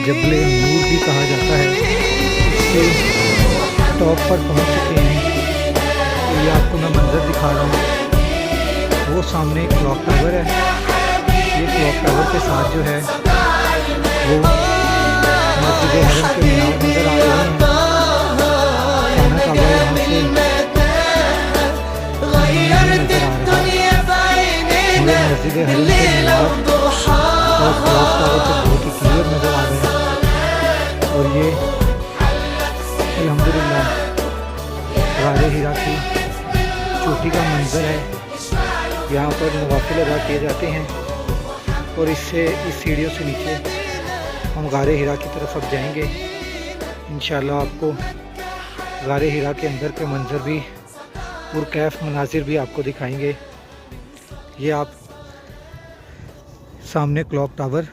जबले नूर भी कहा जाता है। इसके टॉप पर पहुंच चुके हैं। तो ये आपको मैं मंजर दिखा रहा हूँ। वो सामने एक क्लॉक टावर है। ये क्लॉक टावर के साथ जो है वो मस्जिद हरम के मीनार नज़र आ रहे हैं। खाना काबा यहाँ से नज़र आ रहा है। मगर मस्जिद हरम के मीनार और क्लॉक टावर तो बहुत ही क्लियर नज़र आ रहे हैं। और ये अल्हम्दुलिल्लाह गारे हिरा की चोटी का मंजर है। यहाँ पर नवाफिल अदा किए जाते हैं और इस सीढ़ियों से नीचे हम गारे हिरा की तरफ अब जाएंगे। इंशाल्लाह आपको गारे हिरा के अंदर के मंजर भी पुरकैफ मनाजिर भी आपको दिखाएंगे। ये आप सामने क्लॉक टावर